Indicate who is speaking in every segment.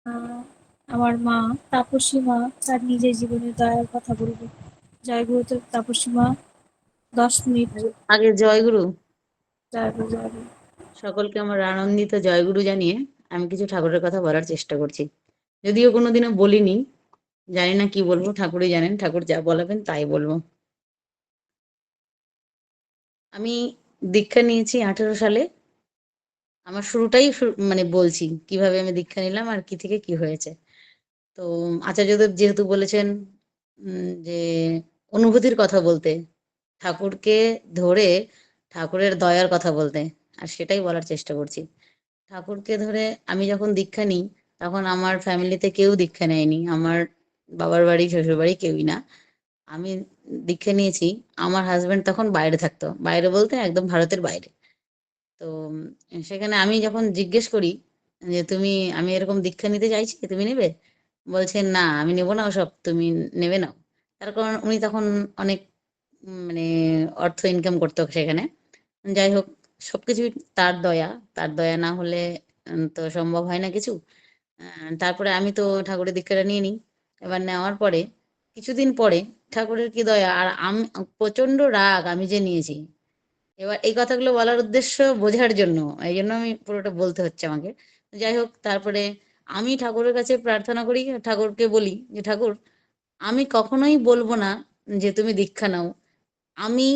Speaker 1: আহ, আমার মা, তাপসী মা, তার নিজের জীবনের দয়ার কথা বলবে। জয় গুরু তাপসী মা। 10 মিনিট।
Speaker 2: আগে জয়গুরু।
Speaker 1: জয় গুরু, জয় গুরু।
Speaker 2: সকলকে আমার আনন্দিত জয়গুরু জানিয়ে আমি কিছু ঠাকুরের কথা বলার চেষ্টা করছি, যদিও কোনোদিনও বলিনি। জানি না কি বলবো, ঠাকুরই জানেন, ঠাকুর যা বলাবেন তাই বলবো। আমি দীক্ষা নিয়েছি 18 সালে। আমার শুরুটাই মানে বলছি কিভাবে আমি দীক্ষা নিলাম আর কি থেকে কি হয়েছে। তো আচার্যদেব যেহেতু বলেছেন যে অনুভূতির কথা বলতে, ঠাকুরকে ধরে ঠাকুরের দয়ার কথা বলতে, আর সেটাই বলার চেষ্টা করছি। ঠাকুরকে ধরে আমি যখন দীক্ষা নিই, তখন আমার ফ্যামিলিতে কেউ দীক্ষা নেয়নি, আমার বাবার বাড়ি শ্বশুর বাড়ি কেউই না। আমি দীক্ষা নিয়েছি। আমার হাজবেন্ড তখন বাইরে থাকতো, বাইরে বলতে একদম ভারতের বাইরে। তো সেখানে আমি যখন জিজ্ঞেস করি যে তুমি, আমি এরকম দীক্ষা নিতে চাইছি, তুমি নেবে? বলছেন না, আমি নেবো না ওসব, তুমি নেবে নাও। তার কারণ উনি তখন অনেক মানে অর্থ ইনকাম করতো সেখানে। যাই হোক, সবকিছু তার দয়া। তার দয়া না হলে তো সম্ভব হয় না কিছু। তারপরে আমি তো ঠাকুরের দীক্ষাটা নিয়ে নিই। এবার নেওয়ার পরে কিছুদিন পরে ঠাকুরের কি দয়া, আর আমি প্রচন্ড রাগ আমি যে নিয়েছি। এবার এই কথাগুলো বলার উদ্দেশ্য বোঝার জন্য, এই জন্য আমি পুরোটা বলতে হচ্ছে আমাকে। যাই হোক, তারপরে আমি ঠাকুরের কাছে প্রার্থনা করি, ঠাকুরকে বলি যে ঠাকুর, আমি কখনোই বলবো না যে তুমি দীক্ষা নাও। আমি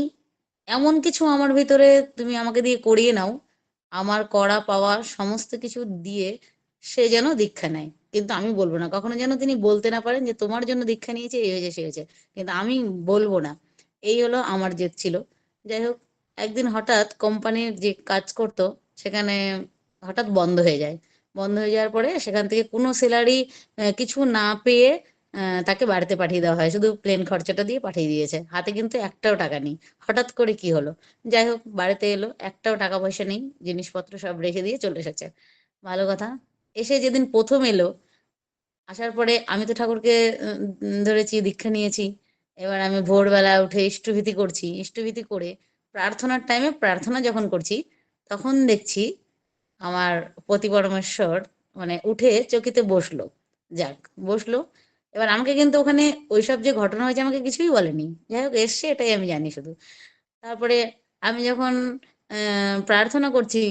Speaker 2: এমন কিছু আমার ভিতরে তুমি আমাকে দিয়ে করিয়ে নাও, আমার করা পাওয়া সমস্ত কিছু দিয়ে সে যেন দীক্ষা নেয়। কিন্তু আমি বলবো না, কখনো যেন তিনি বলতে না পারেন যে তোমার জন্য দীক্ষা নিয়েছে, এই হয়েছে সে হয়েছে, কিন্তু আমি বলবো না। এই হলো আমার জেদ ছিল। যাই হোক, একদিন হঠাৎ কোম্পানির যে কাজ করতো সেখানে হঠাৎ বন্ধ হয়ে যায়। বন্ধ হয়ে যাওয়ার পরে সেখান থেকে কোনো স্যালারি কিছু না পেয়ে তাকে বাড়িতে পাঠিয়ে দেওয়া হয়, শুধু প্লেন খরচাটা দিয়ে পাঠিয়ে দিয়েছে, হাতে কিন্তু একটাও টাকা নেই। হঠাৎ করে কি হলো, যাই হোক বাড়িতে এলো, একটাও টাকা পয়সা নেই, জিনিসপত্র সব রেখে দিয়ে চলে এসেছে। ভালো কথা। এসে যেদিন প্রথম এলো, আসার পরে আমি তো ঠাকুরকে ধরেছি, দীক্ষা নিয়েছি। এবার আমি ভোরবেলা উঠে ইষ্টভীতি করছি, ইষ্টভীতি করে প্রার্থনার টাইমে প্রার্থনা যখন করছি, তখন দেখছি আমার পতি পরমেশ্বর মানে উঠে চকিতে বসলো। যাক, বসলো। এবার আমাকে কিন্তু ওখানে ওইসব যে ঘটনা হয়েছে আমাকে কিছুই বলেনি, যাই হোক এসছে এটাই আমি জানি শুধু। তারপরে আমি যখন প্রার্থনা করছি,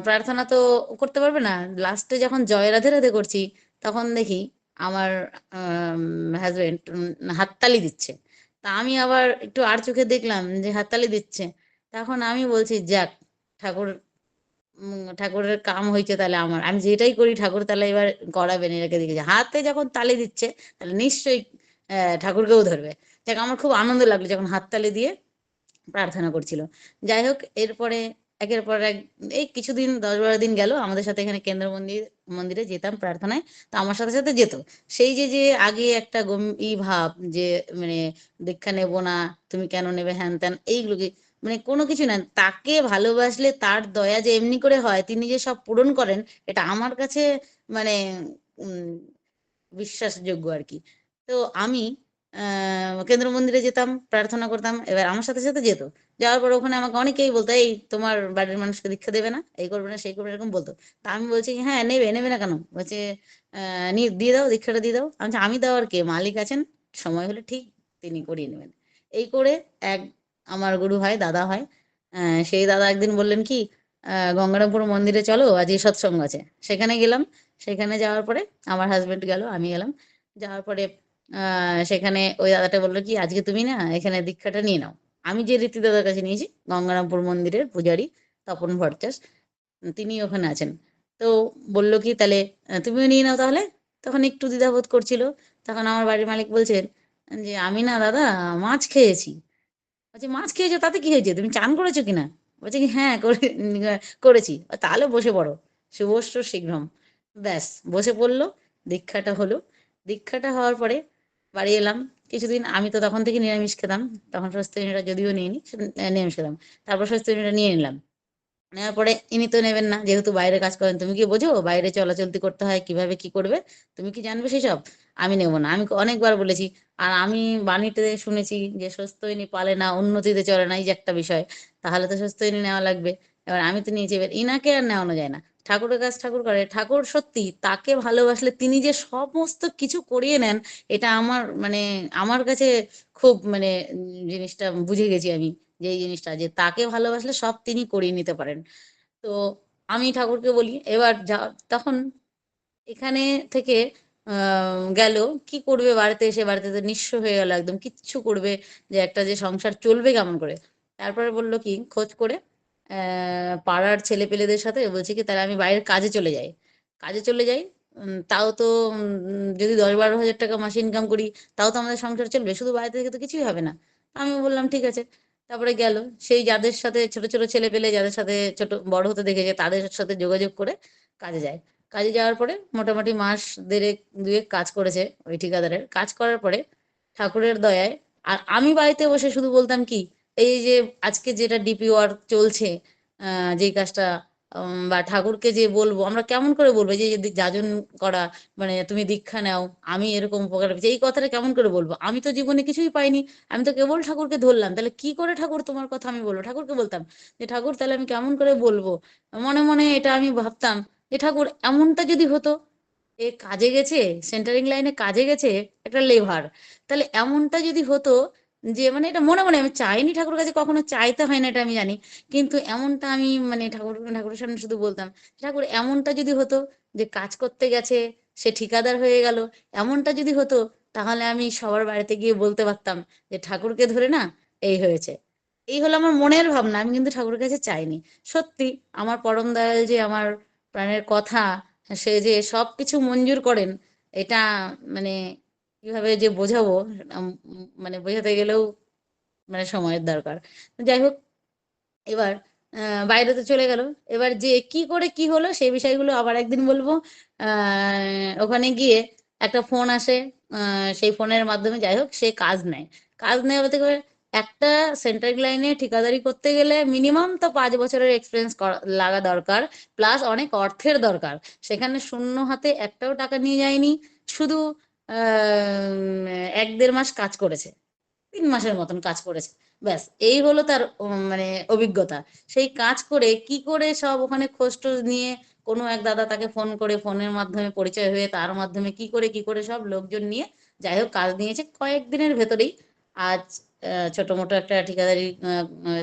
Speaker 2: প্রার্থনা তো করতে পারবে না, লাস্টে যখন জয় রাধে রাধে করছি, তখন দেখি আমার হাজবেন্ড হাততালি দিচ্ছে। তা আমি আবার একটু আর চোখে দেখলাম যে হাততালি দিচ্ছে। তখন আমি বলছি যাক, ঠাকুর ঠাকুরের কাম হয়েছে, তাহলে আমার, আমি যেটাই করি ঠাকুর তাহলে এবার করাবেন, এটাকে দেখেছি হাতে যখন তালি দিচ্ছে, তাহলে নিশ্চয়ই ঠাকুরকেও ধরবে। যাক, আমার খুব আনন্দ লাগলো যখন হাততালি দিয়ে প্রার্থনা করছিল। যাই হোক, এরপরে একের পর এক এই কিছুদিন 10-12 দিন গেল, আমাদের সাথে এখানে কেন্দ্র মন্দিরে যেতাম প্রার্থনায়। তো আমার সাথে সাথে যেত। সেই যে যে আগে একটা ভাব যে মানে দীক্ষা নেব না, তুমি কেন নেবে, হ্যান ত্যান এইগুলো কি, মানে কোনো কিছু না, তাকে ভালোবাসলে তার দয়া যে এমনি করে হয়, তিনি যে সব পূরণ করেন, এটা আমার কাছে মানে উম বিশ্বাসযোগ্য আর কি। তো আমি কেন্দ্র মন্দিরে যেতাম, প্রার্থনা করতাম, এবার আমার সাথে সাথে যেত। যাওয়ার পর ওখানে আমাকে অনেকেই বলতো, এই তোমার বাড়ির মানুষকে দীক্ষা দেবে না, এই করবে না সেই করবে না, এরকম বলতো। তা আমি বলছি হ্যাঁ নেবে, নেবে না কেন, বলছে নিয়ে দিয়ে দাও, দীক্ষাটা দিয়ে দাও। আমি বলছি, আমি দেওয়ার কে, মালিক আছেন, সময় হলে ঠিক তিনি করিয়ে নেবেন। এই করে এক আমার গুরু হয়, দাদা হয়, সেই দাদা একদিন বললেন কি, গঙ্গারামপুর মন্দিরে চলো, আজ এই সৎসঙ্গ আছে। সেখানে গেলাম। সেখানে যাওয়ার পরে আমার হাজবেন্ড গেল, আমি গেলাম। যাওয়ার পরে সেখানে ওই দাদাটা বললো কি, আজকে তুমি না এখানে দীক্ষাটা নিয়ে নাও। আমি যে রীতি দাদার কাছে নিয়েছি, গঙ্গারামপুর মন্দিরের পূজারী তপন ভট্টাচ, তিনি ওখানে আছেন। তো বললো কি তাহলে তুমিও নিয়ে নাও তাহলে। তখন একটু দ্বিধাবোধ করছিল। তখন আমার বাড়ির মালিক বলছেন যে আমি না দাদা মাছ খেয়েছি। বলছে মাছ খেয়েছো তাতে কি হয়েছে, তুমি চান করেছো কিনা? বলছে কি হ্যাঁ করেছি। তাহলে বসে পড়ো, শুভস্য শীঘ্রম। ব্যাস, বসে পড়লো। দীক্ষাটা হলো। দীক্ষাটা হওয়ার পরে বাড়ি এলাম। কিছুদিন আমি তো তখন থেকে নিরামিষ খেতাম, তখন স্বস্তিনীরা যদিও নিইনি, নিরামিষ খেতাম। তারপর স্বস্তিনীরা নিয়ে নিলাম। নেওয়ার পরে ইনি তো নেবেন না, যেহেতু বাইরে কাজ করেন, তুমি কি বোঝো বাইরে চলাচলতি করতে হয় কিভাবে কি করবে, তুমি কি জানবে সেসব? আমি নেবো না, আমি অনেকবার বলেছি। আর আমি বাণীতে শুনেছি যে স্বস্তিনী পালে না উন্নতিতে চলে না, এই যে একটা বিষয়, তাহলে তো স্বস্তিনী নেওয়া লাগবে। এবার আমি তো নিয়েছি, এবার ইনাকে আর নেওয়ানো যায় না। ঠাকুরের কাজ ঠাকুর করে। ঠাকুর সত্যি তাকে ভালোবাসলে তিনি যে সমস্ত কিছু করিয়ে নেন, এটা আমার মানে আমার কাছে খুব মানে জিনিসটা বুঝে গেছি আমি, যে এই জিনিসটা যে তাকে ভালোবাসলে সব তিনি করিয়ে নিতে পারেন। তো আমি ঠাকুরকে বলি, এবার তখন এখানে থেকে গেল, কি করবে বাড়িতে এসে, বাড়িতে তো নিঃস্ব হয়ে গেল একদম, কিচ্ছু করবে যে একটা যে সংসার চলবে কেমন করে। তারপরে বললো কি, খোঁজ করে পাড়ার ছেলে পেলেদের সাথে বলছি কি তাহলে আমি বাইরের কাজে চলে যাই, কাজে চলে যাই। তাও তো যদি 10-12 হাজার টাকা মাসে ইনকাম করি, তাও তো আমাদের সংসার চলবে, শুধু বাড়িতে থেকে তো কিছুই হবে না। আমি বললাম ঠিক আছে। তারপরে গেল, সেই যাদের সাথে ছোট ছোট ছেলে পেলে যাদের সাথে ছোট বড় হতে দেখেছে তাদের সাথে যোগাযোগ করে কাজে যায়। কাজে যাওয়ার পরে মোটামুটি মাস দেড়েক দুয়েক কাজ করেছে ওই ঠিকাদারের, কাজ করার পরে ঠাকুরের দয়ায়, আর আমি বাড়িতে বসে শুধু বলতাম কি, এই যে আজকে যেটা ডিপি ওয়ার্ক চলছে, যেই কাজটা বা ঠাকুরকে যে বলবো, আমরা কেমন করে বলবো এই যে যে যাজন করা, মানে তুমি দীক্ষা নাও, আমি এরকম উপকার পেয়েছি, এই কথাটা কেমন করে বলবো, আমি তো জীবনে কিছুই পাইনি, আমি তো কেবল ঠাকুরকে ধরলাম, তাহলে কি করে ঠাকুর তোমার কথা আমি বলবো। ঠাকুরকে বলতাম যে ঠাকুর তাহলে আমি কেমন করে বলবো, মনে মনে এটা আমি ভাবতাম যে ঠাকুর এমনটা যদি হতো, এ কাজে গেছে, সেন্টারিং লাইনে কাজে গেছে, একটা লেভার, তাহলে এমনটা যদি হতো, যে মানে এটা মনে মনে আমি চাইনি, ঠাকুর কাছে কখনো চাইতে হয় না এটা আমি জানি, কিন্তু এমনটা আমি মানে ঠাকুরের সামনে শুধু বলতাম, ঠাকুর এমনটা যদি হতো যে কাজ করতে গেছে, সে ঠিকাদার হয়ে গেল, এমনটা যদি হতো, তাহলে আমি সবার বাড়িতে গিয়ে বলতে পারতাম যে ঠাকুরকে ধরে না এই হয়েছে। এই হলো আমার মনের ভাবনা, আমি কিন্তু ঠাকুরের কাছে চাইনি। সত্যি আমার পরম দয়াল যে আমার প্রাণের কথা, সে যে সবকিছু মঞ্জুর করেন, এটা মানে কিভাবে যে বোঝাবো, মানে বোঝাতে গেলেও মানে সময়ের দরকার। যাই হোক, এবার বাইরে তো চলে গেল, এবার যে কি করে কি হলো সেই বিষয়গুলো আবার একদিন বলবো। ওখানে গিয়ে একটা ফোন আসে, সেই ফোনের মাধ্যমে যাই হোক সে কাজ নেয়। কাজ নেয় বলতে গেলে, একটা সেন্ট্রাল লাইনে ঠিকাদারি করতে গেলে মিনিমাম তো 5 বছরের এক্সপিরিয়েন্স লাগা দরকার, প্লাস অনেক অর্থের দরকার। সেখানে শূন্য হাতে একটাও টাকা নিয়ে যায়নি, শুধু 1-1.5 মাস কাজ করেছে, 3 মাসের মতন কাজ করেছে, ব্যাস এই হলো তার মানে অভিজ্ঞতা। সেই কাজ করে কি করে সব ওখানে খোঁজ টোজ নিয়ে, কোনো এক দাদা তাকে ফোন করে, ফোনের মাধ্যমে পরিচয় হয়ে তার মাধ্যমে কি করে সব লোকজন নিয়ে যাই হোক কাজ নিয়েছে কয়েকদিনের ভেতরেই। আজ ছোট মোটো একটা ঠিকাদারি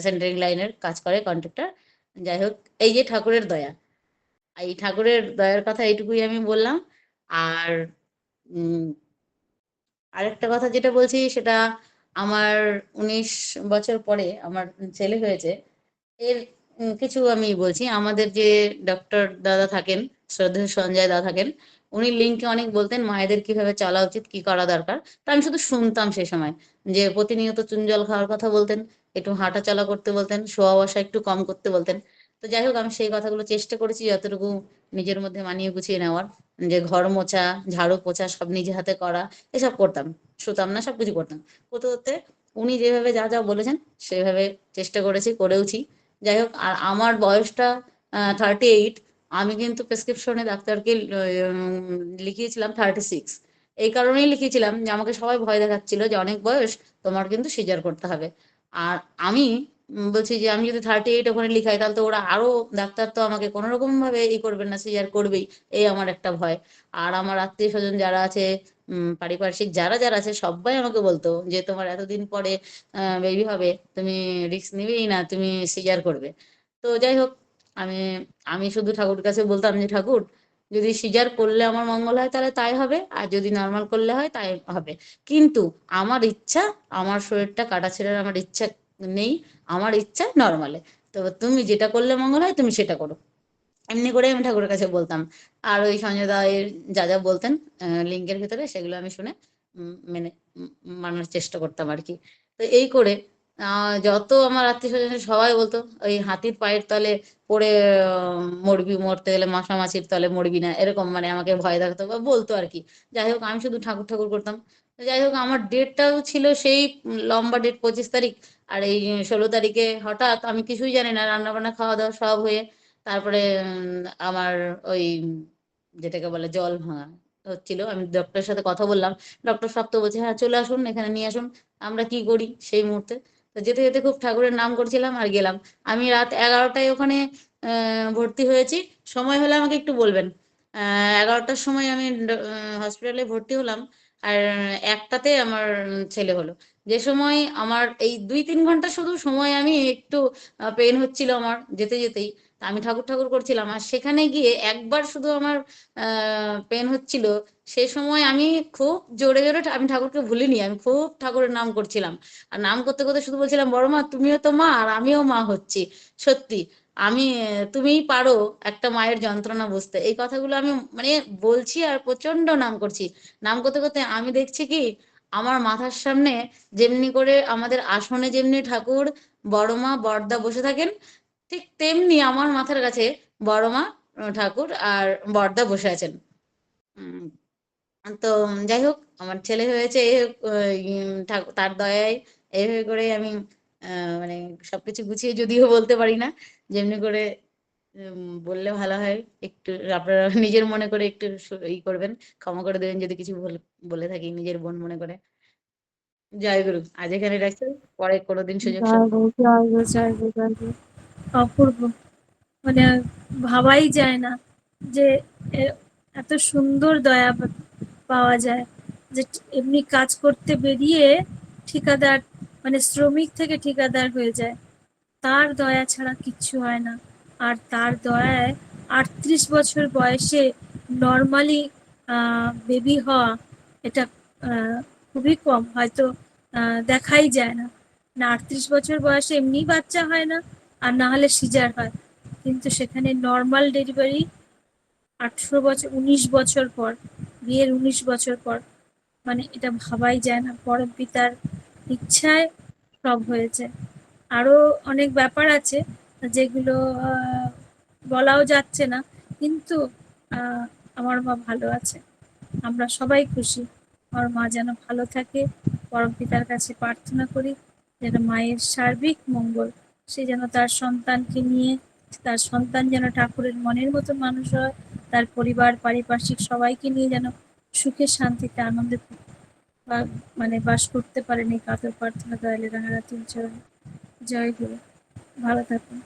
Speaker 2: সেন্টারিং লাইনের কাজ করে কন্ট্রাক্টর। যাই হোক, এই যে ঠাকুরের দয়া, এই ঠাকুরের দয়ার কথা এইটুকুই আমি বললাম। আর উম আরেকটা কথা যেটা বলছি সেটা, আমার 19 বছর পরে আমার ছেলে হয়েছে, এর কিছু আমি বলছি। আমাদের যে ডক্টর দাদা থাকেন, শ্রদ্ধেয় সঞ্জয় দাদা থাকেন, উনি লিঙ্কে অনেক বলতেন মায়েদের কিভাবে চলা উচিত, কি করা দরকার। তা আমি শুধু শুনতাম সেই সময়, যে প্রতিনিয়ত চুন জল খাওয়ার কথা বলতেন, একটু হাঁটা চলা করতে বলতেন, শোয়া বসা একটু কম করতে বলতেন। তো যাই হোক, আমি সেই কথাগুলো চেষ্টা করেছি যতটুকু নিজের মধ্যে মানিয়ে গুছিয়ে নেওয়ার, যে ঘর মোছা, ঝাড়ু পোছা সব নিজে হাতে করা, এসব করতাম, শুতাম না, সবকিছু করতাম। করতে করতে উনি যেভাবে যা যা বলেছেন সেভাবে চেষ্টা করেছি, করেওছি। যাই হোক, আর আমার বয়সটা 38, আমি কিন্তু প্রেসক্রিপশনে ডাক্তারকে লিখিয়েছিলাম 36। এই কারণেই লিখিয়েছিলাম যে আমাকে সবাই ভয় দেখাচ্ছিল যে অনেক বয়স, তোমার কিন্তু সিজার করতে হবে। আর আমি বলছি যে আমি যদি 38 ওখানে লিখাই, তাহলে তো ওরা আরো, ডাক্তার তো আমাকে কোনো রকম ভাবে ই করবেন না, সিজার করবেই, এই আমার একটা ভয়। আর আমার আত্মীয় স্বজন যারা আছে, পারিপার্শ্বিক যারা যারা আছে, সবাই আমাকে বলতো যে তোমার এতদিন পরে বেবি হবে, তুমি রিস্ক নিবেই না, তুমি সিজার করবে। তো যাই হোক, আমি আমি শুধু ঠাকুর কাছে বলতাম যে ঠাকুর, যদি সিজার করলে আমার মঙ্গল হয় তাহলে তাই হবে, আর যদি নর্মাল করলে হয় তাই হবে, কিন্তু আমার ইচ্ছা, আমার শরীরটা কাটা ছেঁড়ার আমার ইচ্ছা নেই, আমার ইচ্ছা নর্মালে। তো তুমি যেটা করলে মঙ্গল হয় তুমি সেটা করো, এমনি করে আমি ঠাকুরের কাছে বলতাম। আর ওই সঞ্জয় দা এর যা যা বলতেন লিঙ্কের ভেতরে, সেগুলো আমি শুনে মেনে মানার চেষ্টা করতাম আর কি। তো এই করে যত আমার আত্মীয় স্বজন সবাই বলতো ওই হাতির পায়ের তলে পড়ে মরবি, মরতে গেলে মাছির তলে মরবি না, এরকম মানে আমাকে ভয় দেখাতো বা বলতো আর কি। যাই হোক, আমি শুধু ঠাকুর ঠাকুর করতাম। তো যাই হোক, আমার ডেটটাও ছিল সেই লম্বা ডেট, 25 তারিখ। আর এই 16 তারিখে হঠাৎ, আমি কিছুই জানি না, রান্না বান্না খাওয়া দাওয়া সব হয়ে, তারপরে আমার ওই যেটাকে বলে জল ভাঙা হচ্ছিল, আমি ডক্টরের সাথে কথা বললাম। ডক্টর সাহেব তো বলছে হ্যাঁ চলে আসুন, এখানে নিয়ে আসুন। আমরা কি করি সেই মুহূর্তে, তো যেতে যেতে খুব ঠাকুরের নাম করছিলাম আর গেলাম। আমি রাত 11টায় ওখানে ভর্তি হয়েছি। সময় হলে আমাকে একটু বলবেন। 11টার সময় আমি হসপিটালে ভর্তি হলাম, আর 1টাতে আমার ছেলে হলো। যে সময় আমার এই 2-3 ঘন্টা শুধু সময় আমি একটু পেন হচ্ছিল আমার যেতে যেতেই, তা আমি ঠাকুর ঠাকুর করছিলাম, আর সেখানে গিয়ে একবার শুধু আমার পেন হচ্ছিল। সে সময় আমি খুব জোরে জোরে আমি ঠাকুরকে ভুলিনি, আমি খুব ঠাকুরের নাম করছিলাম। আর নাম করতে করতে শুধু বলছিলাম, বড় মা তুমিও তো মা আর আমিও মা হচ্ছি। সত্যি আমি, তুমিই পারো একটা মায়ের যন্ত্রণা বুঝতে, এই কথাগুলো আমি মানে বলছি আর প্রচন্ড নাম করছি। নাম করতে করতে আমি দেখছি কি, আমার মাথার সামনে যেমনি করে আমাদের আসনে যেমনি ঠাকুর বড় মা বড়দা বসে থাকেন, ঠিক তেমনি আমার মাথার কাছে বড় মা ঠাকুর আর বড়দা বসে আছেন। উম, তো যাই হোক, আমার ছেলে হয়েছে এই হোক, তার দয়ায় এইভাবে করে আমি মানে সবকিছু গুছিয়ে যদিও বলতে পারি না, যেমনি করে বললে ভালো হয়। একটু আপনারা নিজের মনে করে একটু ই করবেন, ক্ষমা করে দেবেন যদি কিছু বলে থাকি নিজের বোন মনে করে। জয় গুরু, আজ এখানে রাখছি, পরে কোনোদিন সুযোগ
Speaker 1: জয় গো, জয় গো, জয় গো, জয় গো। অপূর্ব, মানে ভাবাই যায় না যে এ- এত সুন্দর দয়া পাওয়া যায়, যে এমনি কাজ করতে বেরিয়ে ঠিকাদার, মানে শ্রমিক থেকে ঠিকাদার হয়ে যায়। তার দয়া ছাড়া কিচ্ছু হয় না। আর তার দয়ায় 38 বছর বয়সে নর্মালি বেবি হওয়া, এটা খুবই কম, হয়তো দেখাই যায় না। না, 38 বছর বয়সে এমনি বাচ্চা হয় না, আর না হলে সিজার হয়, কিন্তু সেখানে নর্মাল ডেলিভারি 18 বছর, 19 বছর পর, বিয়ের 19 বছর পর। মানে এটা ভাবাই যায় না, পরম পিতার ইচ্ছায় সব হয়েছে। আরো অনেক ব্যাপার আছে যেগুলো বলাও যাচ্ছে না, কিন্তু আহ, আমার মা ভালো আছে, আমরা সবাই খুশি। আমার মা যেন ভালো থাকে, পরম পিতার কাছে প্রার্থনা করি যেন মায়ের সার্বিক মঙ্গল, সে যেন তার সন্তানকে নিয়ে, তার সন্তান যেন ঠাকুরের মনের মতো মানুষ হয়, তার পরিবার পারিপার্শ্বিক সবাইকে নিয়ে যেন সুখে শান্তিতে আনন্দে মানে বাস করতে পারেন, এই কাতর প্রার্থনা দয়ালে রাঙারাতির চরণে। জয় গুরু, ভালো থাকুন।